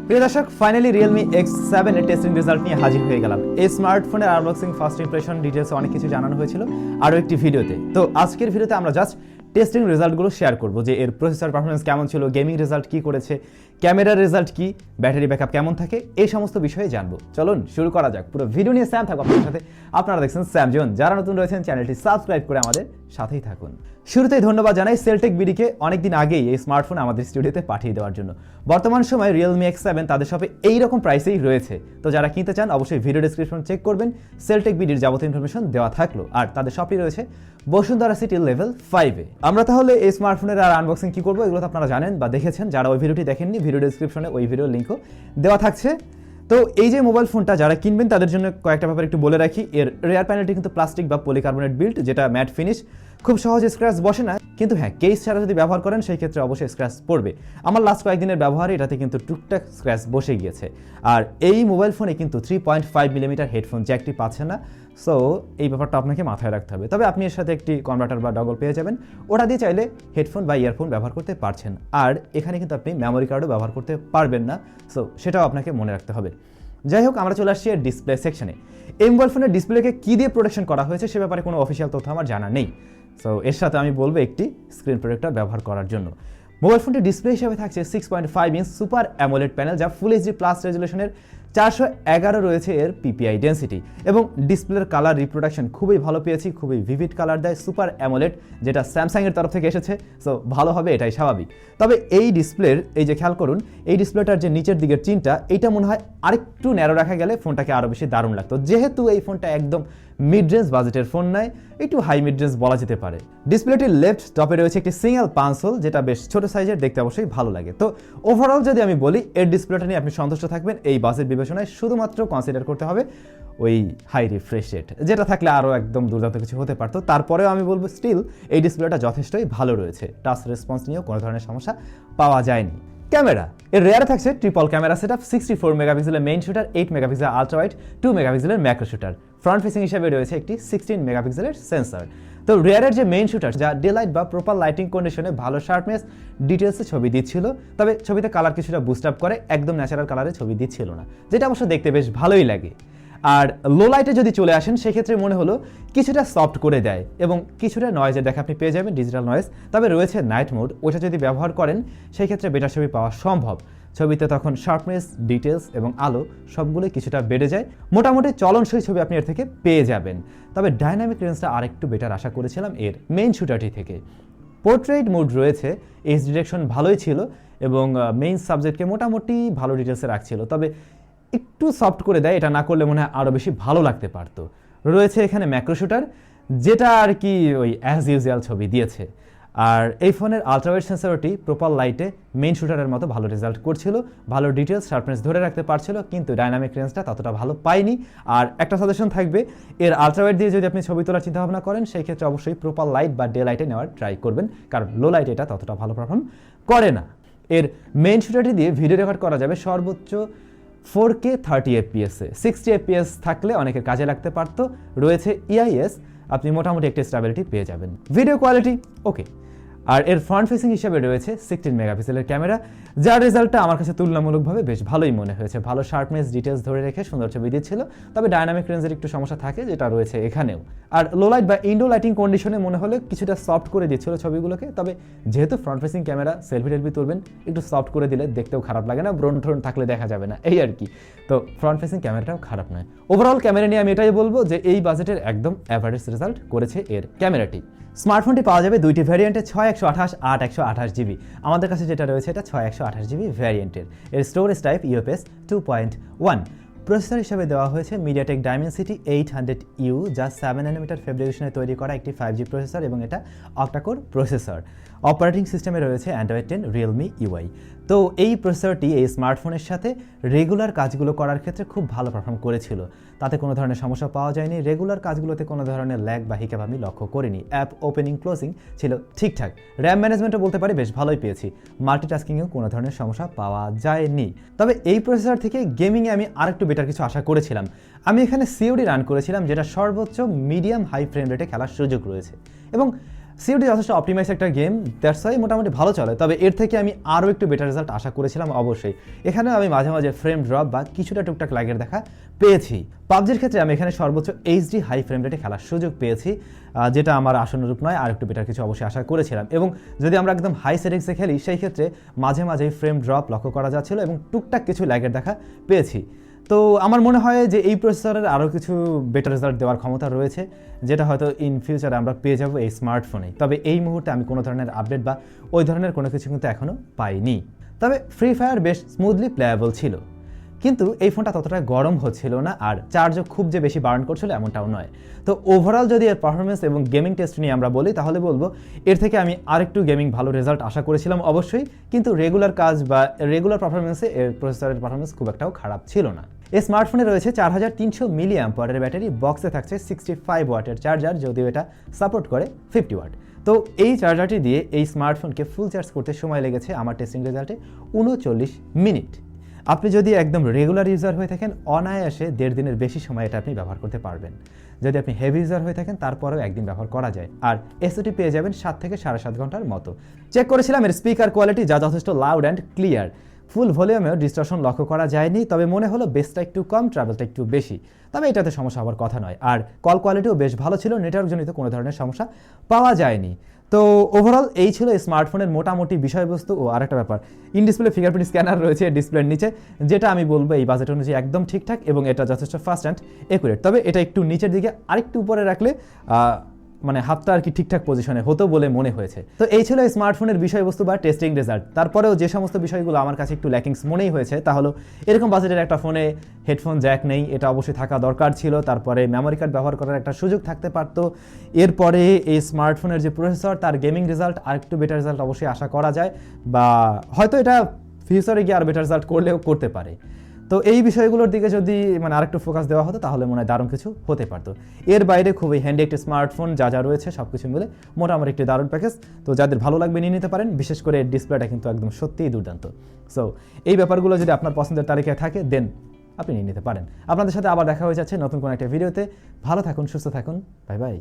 প্রিয় দর্শক, finally Realme X7 এর টেস্টিং রেজাল্ট নিয়ে হাজির হয়ে গেলাম। এই স্মার্টফোনের আনবক্সিং, ফার্স্ট ইমপ্রেশন, ডিটেলস অনেক কিছু জানানো হয়েছিল আরও একটি ভিডিওতে। তো আজকের ভিডিওতে আমরা জাস্ট টেস্টিং রেজাল্টগুলো শেয়ার করব, যে এর প্রসেসর পারফরমেন্স কেমন ছিল, গেমিং রেজাল্ট কি করেছে, ক্যামেরার রেজাল্ট কি, ব্যাটারি ব্যাকআপ কেমন থাকে, এই সমস্ত বিষয়ে জানবো। চলুন শুরু করা যাক। পুরো ভিডিও নিয়ে স্যাম থাকবো আপনাদের সাথে। আপনারা দেখছেন SamZone। যারা নতুন রয়েছেন চ্যানেলটি সাবস্ক্রাইব করে আমাদের সাথেই থাকুন। শুরুতেই ধন্যবাদ জানাই সেলটেক বিডিকে অনেকদিন আগেই এই স্মার্টফোন আমাদের স্টুডিওতে পাঠিয়ে দেওয়ার জন্য। বর্তমান সময়ে রিয়েলমি X7 তাদের শপে এইরকম প্রাইসেই রয়েছে। তো যারা কিনতে চান অবশ্যই ভিডিও ডেসক্রিপশন চেক করবেন, সেলটেক বিডির যাবতীয় ইনফরমেশন দেওয়া থাকলো। আর তাদের শপটি রয়েছে বসুন্ধরা সিটি লেভেল 5-এ। আমরা তাহলে এই স্মার্টফোনের আর আনবক্সিং কি করবো এগুলো তো আপনারা জানেন বা দেখেছেন। যারা ওই ভিডিওটি দেখেননি, ভিডিও ডেসক্রিপশনে ওই ভিডিওর লিঙ্কও দেওয়া থাকছে। তো এই যে মোবাইল ফোনটা যারা কিনবেন তাদের জন্য কয়েকটা ব্যাপার একটু বলে রাখি। এর রেয়ার প্যানেলটি কিন্তু প্লাস্টিক বা পলিকার্বনেট বিল্ড, যেটা ম্যাট ফিনিশ, খুব সহজে স্ক্র্যাচ বসে না। কিন্তু হ্যাঁ, কেস ছাড়া যদি ব্যবহার করেন সেই ক্ষেত্রে অবশ্যই স্ক্র্যাচ পড়বে। আমার লাস্ট কয়েকদিনের ব্যবহারে এটাতে কিন্তু টুকটাক স্ক্র্যাচ বসে গিয়েছে। আর এই মোবাইল ফোনে কিন্তু 3.5 মিলিমিটার হেডফোন জ্যাকটি পাচ্ছে না। সো এই ব্যাপারটা আপনাকে মাথায় রাখতে হবে। তবে আপনি এর সাথে একটি কনভার্টার বা ডগল পেয়ে যাবেন, ওটা দিয়ে চাইলে হেডফোন বা ইয়ারফোন ব্যবহার করতে পারছেন। আর এখানে কিন্তু আপনি মেমোরি কার্ডও ব্যবহার করতে পারবেন না। সো সেটাও আপনাকে মনে রাখতে হবে। যাই হোক, আমরা চলে আসছি এর ডিসপ্লে সেকশনে। এই মোবাইল ফোনের ডিসপ্লেকে কী দিয়ে প্রোটেকশন করা হয়েছে সে ব্যাপারে কোনো অফিসিয়াল তথ্য আমার জানা নেই। সো এর সাথে আমি বলবো একটি স্ক্রিন প্রোটেক্টর ব্যবহার করার জন্য। মোবাইল ফোনটি ডিসপ্লে হিসেবে থাকছে 6.5 ইঞ্চ সুপার অ্যামোলেড প্যানেল, যা ফুল এইচডি প্লাস রেজুলেশনের 411 রয়েছে এর পিপিআই ডেন্সিটি। এবং ডিসপ্লের কালার রিপ্রোডাকশন খুবই ভালো পেয়েছি, খুবই ভিভিড কালার দেয় সুপার অ্যামোলেড, যেটা স্যামসাংয়ের তরফ থেকে এসেছে। সো ভালো হবে, এটাই স্বাভাবিক। তবে এই ডিসপ্লের এই যে খেয়াল করুন, এই ডিসপ্লেটার যে নিচের দিকের চিনটা, এইটা মনে হয় আরেকটু ন্যারো রাখা গেলে ফোনটাকে আরও বেশি দারুণ লাগতো। যেহেতু এই ফোনটা একদম মিড রেঞ্জ বাজেটের ফোন নয়, একটু হাই মিড রেঞ্জ বলা যেতে পারে। ডিসপ্লেটির লেফট টপে রয়েছে একটি সিঙ্গেল পাঞ্চ হোল, যেটা বেশ ছোট সাইজের, দেখতে অবশ্যই ভালো লাগে। তো ওভারঅল যদি আমি বলি, এর ডিসপ্লেটা নিয়ে আপনি সন্তুষ্ট থাকবেন। এই বাজেট বিবেচনায় শুধুমাত্র কনসিডার করতে হবে ওই হাই রিফ্রেশ রেট, যেটা থাকলে আরও একদম দুর্দান্ত কিছু হতে পারতো। তারপরেও আমি বলবো স্টিল এই ডিসপ্লেটা যথেষ্টই ভালো রয়েছে। টাচ রেসপন্স নিয়েও কোনো ধরনের সমস্যা পাওয়া যায়নি। ক্যামেরা, এর রেয়ারে থাকছে ট্রিপল ক্যামেরা সেটআপ, 64 মেগাপিক্সেলের মেইন শুটার, 8 মেগাপিক্সেলের আলট্রা ওয়াইড, 2 মেগাপিক্সেলের ম্যাক্রো শুটার। ফ্রন্ট ফেসিং হিসেবে রয়েছে একটি 16 মেগাপিক্সেলের সেন্সর। তো রেয়ারের যে মেইন শুটার, যা ডে লাইট বা প্রপার লাইটিং কন্ডিশনে ভালো শার্পনেস, ডিটেলসে ছবি দিচ্ছিল, তবে ছবিতে কালার কিছুটা বুস্ট আপ করে, একদম ন্যাচারাল কালারে ছবি দিচ্ছিল না, যেটা অবশ্য দেখতে বেশ ভালোই লাগে। আর লো লাইটে যদি চলে আসেন সেক্ষেত্রে মনে হলো কিছুটা সফট করে দেয় এবং কিছুটা নয়েজের দেখা আপনি পেয়ে যাবেন, ডিজিটাল নয়েজ। তবে রয়েছে নাইট মোড, ওটা যদি ব্যবহার করেন সেই ক্ষেত্রে বেটার ছবি পাওয়া সম্ভব। ছবিতে তখন শার্পনেস, ডিটেলস এবং আলো সবগুলোই কিছুটা বেড়ে যায়। মোটামুটি চলনসই ছবি আপনি এর থেকে পেয়ে যাবেন। তবে ডাইনামিক রেঞ্জটা আরেকটু বেটার আশা করেছিলাম এর মেইন শুটারটি থেকে। পোর্ট্রেট মোড রয়েছে, এজ ডিটেকশন ভালোই ছিল এবং মেইন সাবজেক্টকে মোটামুটি ভালো ডিটেলসে রাখছিল। তবে একটু সফট করে দেয়, এটা না করলে মনে হয় আরও বেশি ভালো লাগতে পারতো। রয়েছে এখানে ম্যাক্রো শুটার, যেটা আর কি ওই অ্যাজ ইউজুয়াল ছবি দিয়েছে। আর এই ফোনের আলট্রাওয়াইড সেন্সরটি প্রপার লাইটে মেইন শুটারের মতো ভালো রেজাল্ট করছিল, ভালো ডিটেলস শার্পনেস ধরে রাখতে পারছিল, কিন্তু ডাইনামিক রেঞ্জটা ততটা ভালো পাইনি। আর একটা সাজেশন থাকবে, এর আলট্রাওয়াইড দিয়ে যদি আপনি ছবি তোলার চিন্তাভাবনা করেন সেই ক্ষেত্রে অবশ্যই প্রপার লাইট বা ডে লাইটে নেওয়ার ট্রাই করবেন, কারণ লো লাইটে এটা ততটা ভালো পারফর্ম করে না। এর মেইন শুটারটি দিয়ে ভিডিও রেকর্ড করা যাবে সর্বোচ্চ 4K 30 FPS-এ। 60 FPS থাকলে অনেকের কাজে লাগতে পারতো। রয়েছে EIS, আপনি মোটামুটি একটা স্টেবিলিটি পেয়ে যাবেন। Video quality okay. আর এর ফ্রন্ট ফেসিং হিসেবে রয়েছে 16 মেগাপিক্সেলের ক্যামেরা, যার রেজাল্টটা আমার কাছে তুলনামূলকভাবে বেশ ভালোই মনে হয়েছে। ভালো শার্পনেস, ডিটেলস ধরে রেখে সুন্দর ছবি দিচ্ছিল। তবে ডাইনামিক রেঞ্জের একটু সমস্যা থাকে, যেটা রয়েছে এখানেও। আর লো লাইট বা ইনডো লাইটিং কন্ডিশনে মনে হলে কিছুটা সফট করে দিচ্ছিল ছবিগুলোকে। তবে যেহেতু ফ্রন্ট ফেসিং ক্যামেরা, সেলফি টেলফি তুলবেন, একটু সফট করে দিলে দেখতেও খারাপ লাগে না, ব্রন ট্রন থাকলে দেখা যাবে না, এই আর কি। তো ফ্রন্ট ফেসিং ক্যামেরাটাও খারাপ নয়। ওভারঅল ক্যামেরা নিয়ে আমি এটাই বলবো যে এই বাজেটের একদম অ্যাভারেজ রেজাল্ট করেছে এর ক্যামেরাটি। স্মার্টফোনটি পাওয়া যাবে দুইটি ভ্যারিয়েন্টে, 6128, 8128 জিবি। আমাদের কাছে যেটা রয়েছে এটা 6128 জিবি ভ্যারিয়েন্টের। এর স্টোরেজ টাইপ UFS 2.1। প্রসেসর হিসেবে দেওয়া হয়েছে মিডিয়াটেক ডাইমেনসিটি 800U, যা 7 nm ফেব্রিকেশনে তৈরি করা একটি 5G প্রসেসর এবং এটা অক্টাকোর প্রসেসর। অপারেটিং সিস্টেমে রয়েছে অ্যান্ড্রয়েড 10 রিয়েলমি UI। তো এই প্রসেসরটি এই স্মার্টফোনের সাথে রেগুলার কাজগুলো করার ক্ষেত্রে খুব ভালো পারফর্ম করেছিল। তাতে কোনো ধরনের সমস্যা পাওয়া যায়নি। রেগুলার কাজগুলোতে কোনো ধরনের ল্যাগ বা হিকাপ আমি লক্ষ্য করিনি। অ্যাপ ওপেনিং ক্লোজিং ছিল ঠিকঠাক। র্যাম ম্যানেজমেন্টও বলতে পারি বেশ ভালোই পেয়েছি। মাল্টিটাস্কিংয়েও কোনো ধরনের সমস্যা পাওয়া যায়নি। তবে এই প্রসেসর থেকে গেমিংয়ে আমি আরেকটু বেটার কিছু আশা করেছিলাম। আমি এখানে COD রান করেছিলাম, যেটা সর্বোচ্চ মিডিয়াম হাই ফ্রেম রেটে খেলার সুযোগ রয়েছে এবং সিওডি যথেষ্ট অপটিমাইজ একটা গেম, দ্যাটস ওয়াই মোটামুটি ভালো চলে, তবে এর থেকে আমি আরও একটু বেটার রেজাল্ট আশা করেছিলাম অবশ্যই। এখানেও আমি মাঝে মাঝে ফ্রেম ড্রপ বা কিছুটা টুকটাক লাগের দেখা পেয়েছি। পাবজির ক্ষেত্রে আমি এখানে সর্বোচ্চ এইচডি হাই ফ্রেম রেটে খেলার সুযোগ পেয়েছি, যেটা আমার আশানুরূপ নয়, আর একটু বেটার কিছু অবশ্যই আশা করেছিলাম। এবং যদি আমরা একদম হাই সেটিংসে খেলি সেই ক্ষেত্রে মাঝে মাঝেই ফ্রেম ড্রপ লক্ষ্য করা যাচ্ছিল এবং টুকটাক কিছু ল্যাগের দেখা পেয়েছি। তো আমার মনে হয় যে এই প্রসেসরের আরও কিছু বেটার রেজাল্ট দেওয়ার ক্ষমতা রয়েছে, যেটা হয়তো ইন ফিউচারে আমরা পেয়ে যাবো এই স্মার্টফোনে। তবে এই মুহূর্তে আমি কোনো ধরনের আপডেট বা ওই ধরনের কোনো কিছু কিন্তু এখনও পাইনি। তবে ফ্রি ফায়ার বেশ স্মুথলি প্লেয়াবল ছিল, কিন্তু এই ফোনটা ততটা গরম হচ্ছিল না, আর চার্জও খুব যে বেশি বার্ন করছিল এমনটাও নয়। তো ওভারঅল যদি এর পারফরমেন্স এবং গেমিং টেস্ট নিয়ে আমরা বলি, তাহলে বলবো এর থেকে আমি আরেকটু গেমিং ভালো রেজাল্ট আশা করেছিলাম অবশ্যই, কিন্তু রেগুলার কাজ বা রেগুলার পারফরমেন্সে এর প্রসেসরের পারফরমেন্স খুব একটাও খারাপ ছিল না। এই স্মার্টফোনে রয়েছে 4300 মিলিঅ্যাম্পিয়ারের ব্যাটারি, বক্সে থাকছে 65 ওয়াটের চার্জার, যদিও এটা সাপোর্ট করে 50 ওয়াট। তো এই চার্জারটি দিয়ে এই স্মার্টফোনকে ফুল চার্জ করতে সময় লেগেছে আমার টেস্টিং রেজাল্টে 39 মিনিট। আপনি যদি একদম রেগুলার ইউজার হয়ে থাকেন, অনায়াসে 1.5 দিনের বেশি সময় এটা আপনি ব্যবহার করতে পারবেন। যদি আপনি হেভি ইউজার হয়ে থাকেন, তারপরেও একদিন ব্যবহার করা যায়। আর এসওটি পেয়ে যাবেন 7 থেকে 7.5 ঘন্টার মতো। চেক করেছিলাম এর স্পিকার কোয়ালিটি, যা যথেষ্ট লাউড অ্যান্ড ক্লিয়ার। ফুল ভলিউমেও ডিস্টরশন লক্ষ্য করা যায়নি, তবে মনে হলো বেসটা একটু কম, ট্রাভেলটা একটু বেশি। তবে এটাতে সমস্যা হওয়ার কথা নয়। আর কল কোয়ালিটিও বেশ ভালো ছিল, নেটওয়ার্কজনিত কোনো ধরনের সমস্যা পাওয়া যায়নি। তো ওভারঅল এই ছিল এই স্মার্টফোনের মোটামুটি বিষয়বস্তু। ও আরেকটা ব্যাপার, ইন ডিসপ্লে ফিঙ্গারপ্রিন্ট স্ক্যানার রয়েছে ডিসপ্লের নিচে, যেটা আমি বলবো এই বাজেট অনুযায়ী একদম ঠিকঠাক এবং এটা যথেষ্ট ফাস্ট অ্যান্ড একুরেট। তবে এটা একটু নিচের দিকে আরেকটু উপরে রাখলে মানে হাতটা আর কি ঠিকঠাক পজিশনে হতো বলে মনে হয়েছে। তো এই ছিল এই স্মার্টফোনের বিষয়বস্তু বা টেস্টিং রেজাল্ট। তারপরেও যে সমস্ত বিষয়গুলো আমার কাছে একটু ল্যাকিংস মনেই হয়েছে, তা হলো এরকম বাজেটের একটা ফোনে হেডফোন জ্যাক নেই, এটা অবশ্যই থাকা দরকার ছিল। তারপরে মেমোরি কার্ড ব্যবহার করার একটা সুযোগ থাকতে পারতো। এরপরে এই স্মার্টফোনের যে প্রসেসর, তার গেমিং রেজাল্ট আর একটু বেটার রেজাল্ট অবশ্যই আশা করা যায়, বা হয়তো এটা ফিউচারে গিয়ে আর বেটার রেজাল্ট করলেও করতে পারে। তো এই বিষয়গুলোর দিকে যদি মানে আরেকটু ফোকাস দেওয়া হতো, তাহলে মনে হয় দারুণ কিছু হতে পারতো। এর বাইরে খুবই হ্যান্ডি একটি স্মার্টফোন, যা যা রয়েছে সব কিছু মিলে মোটামুটি একটি দারুণ প্যাকেজ। তো যাদের ভালো লাগবে নিয়ে নিতে পারেন, বিশেষ করে এর ডিসপ্লেটা কিন্তু একদম সত্যিই দুর্দান্ত। সো এই ব্যাপারগুলো যদি আপনার পছন্দের তালিকায় থাকে, দেন আপনি নিয়ে নিতে পারেন। আপনাদের সাথে আবার দেখা হয়ে যাচ্ছে নতুন কোনো একটা ভিডিওতে। ভালো থাকুন, সুস্থ থাকুন, বাই বাই।